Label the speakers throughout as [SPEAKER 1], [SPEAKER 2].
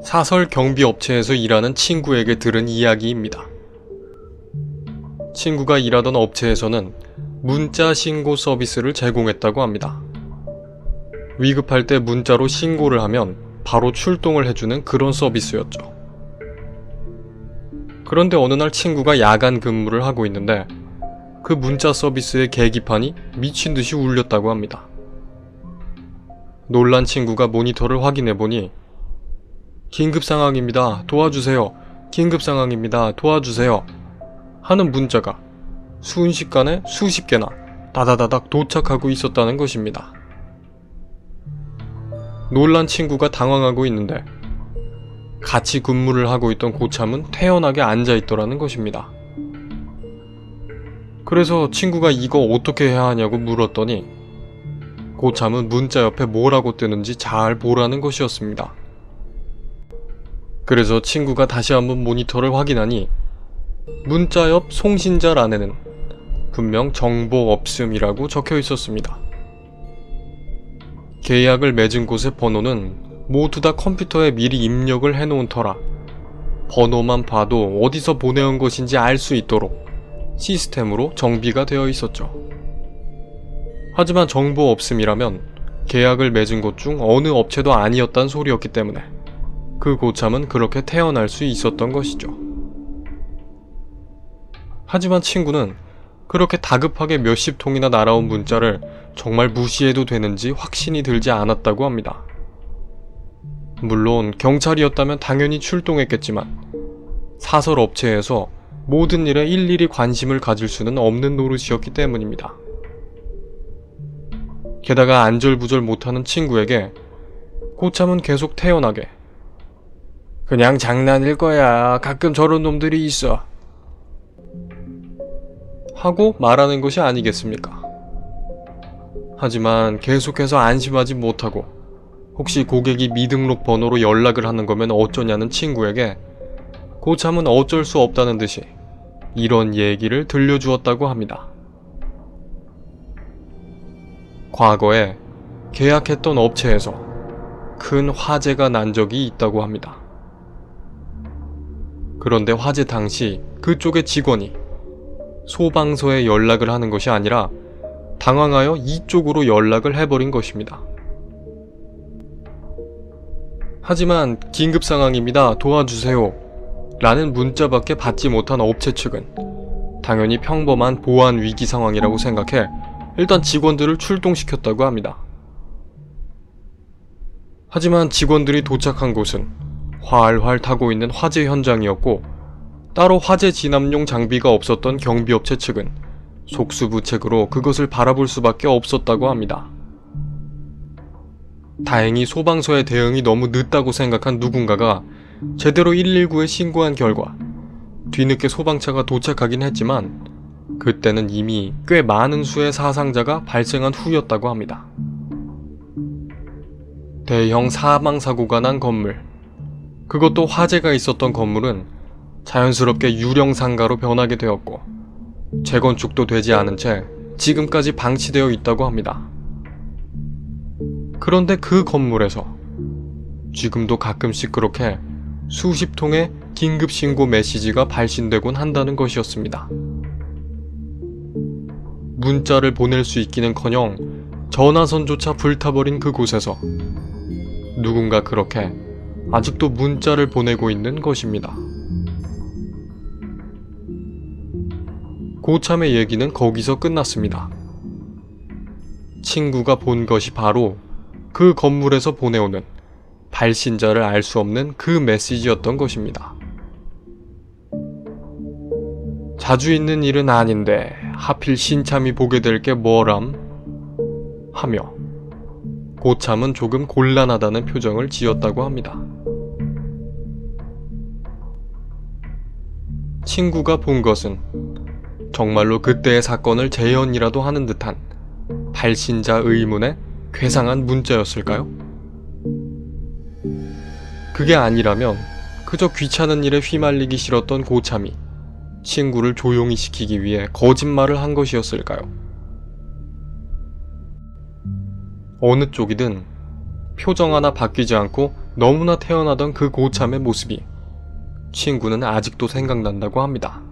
[SPEAKER 1] 사설 경비업체에서 일하는 친구에게 들은 이야기입니다. 친구가 일하던 업체에서는 문자 신고 서비스를 제공했다고 합니다. 위급할 때 문자로 신고를 하면 바로 출동을 해주는 그런 서비스였죠. 그런데 어느 날 친구가 야간 근무를 하고 있는데 그 문자 서비스의 계기판이 미친 듯이 울렸다고 합니다. 놀란 친구가 모니터를 확인해보니 긴급 상황입니다. 도와주세요. 긴급 상황입니다. 도와주세요. 하는 문자가 순식간에 수십 개나 다다다닥 도착하고 있었다는 것입니다. 놀란 친구가 당황하고 있는데 같이 근무를 하고 있던 고참은 태연하게 앉아있더라는 것입니다. 그래서 친구가 이거 어떻게 해야 하냐고 물었더니 고참은 문자 옆에 뭐라고 뜨는지 잘 보라는 것이었습니다. 그래서 친구가 다시 한번 모니터를 확인하니 문자 옆 송신자란에는 분명 정보 없음이라고 적혀 있었습니다. 계약을 맺은 곳의 번호는 모두 다 컴퓨터에 미리 입력을 해놓은 터라 번호만 봐도 어디서 보내온 것인지 알 수 있도록 시스템으로 정비가 되어 있었죠. 하지만 정보 없음이라면 계약을 맺은 곳 중 어느 업체도 아니었단 소리였기 때문에 그 고참은 그렇게 태어날 수 있었던 것이죠. 하지만 친구는 그렇게 다급하게 몇십 통이나 날아온 문자를 정말 무시해도 되는지 확신이 들지 않았다고 합니다. 물론 경찰이었다면 당연히 출동했겠지만 사설 업체에서 모든 일에 일일이 관심을 가질 수는 없는 노릇이었기 때문입니다. 게다가 안절부절 못하는 친구에게 고참은 계속 태연하게 그냥 장난일 거야. 가끔 저런 놈들이 있어. 하고 말하는 것이 아니겠습니까? 하지만 계속해서 안심하지 못하고 혹시 고객이 미등록 번호로 연락을 하는 거면 어쩌냐는 친구에게 고참은 어쩔 수 없다는 듯이 이런 얘기를 들려주었다고 합니다. 과거에 계약했던 업체에서 큰 화재가 난 적이 있다고 합니다. 그런데 화재 당시 그쪽의 직원이 소방서에 연락을 하는 것이 아니라 당황하여 이쪽으로 연락을 해버린 것입니다. 하지만 긴급 상황입니다. 도와주세요. 라는 문자밖에 받지 못한 업체 측은 당연히 평범한 보안 위기 상황이라고 생각해 일단 직원들을 출동시켰다고 합니다. 하지만 직원들이 도착한 곳은 활활 타고 있는 화재 현장이었고 따로 화재 진압용 장비가 없었던 경비업체 측은 속수무책으로 그것을 바라볼 수밖에 없었다고 합니다. 다행히 소방서의 대응이 너무 늦다고 생각한 누군가가 제대로 119에 신고한 결과 뒤늦게 소방차가 도착하긴 했지만 그때는 이미 꽤 많은 수의 사상자가 발생한 후였다고 합니다. 대형 사망사고가 난 건물, 그것도 화재가 있었던 건물은 자연스럽게 유령상가로 변하게 되었고 재건축도 되지 않은 채 지금까지 방치되어 있다고 합니다. 그런데 그 건물에서 지금도 가끔씩 그렇게 수십 통의 긴급신고 메시지가 발신되곤 한다는 것이었습니다. 문자를 보낼 수 있기는커녕 전화선조차 불타버린 그곳에서 누군가 그렇게 아직도 문자를 보내고 있는 것입니다. 고참의 얘기는 거기서 끝났습니다. 친구가 본 것이 바로 그 건물에서 보내오는 발신자를 알 수 없는 그 메시지였던 것입니다. 자주 있는 일은 아닌데 하필 신참이 보게 될 게 뭐람? 하며 고참은 조금 곤란하다는 표정을 지었다고 합니다. 친구가 본 것은 정말로 그때의 사건을 재현이라도 하는 듯한 발신자 의문의 괴상한 문자였을까요? 그게 아니라면 그저 귀찮은 일에 휘말리기 싫었던 고참이 친구를 조용히 시키기 위해 거짓말을 한 것이었을까요? 어느 쪽이든 표정 하나 바뀌지 않고 너무나 태어나던 그 고참의 모습이 친구는 아직도 생각난다고 합니다.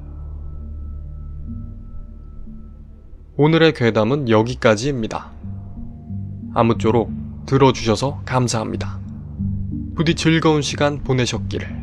[SPEAKER 1] 오늘의 괴담은 여기까지입니다. 아무쪼록 들어주셔서 감사합니다. 부디 즐거운 시간 보내셨기를.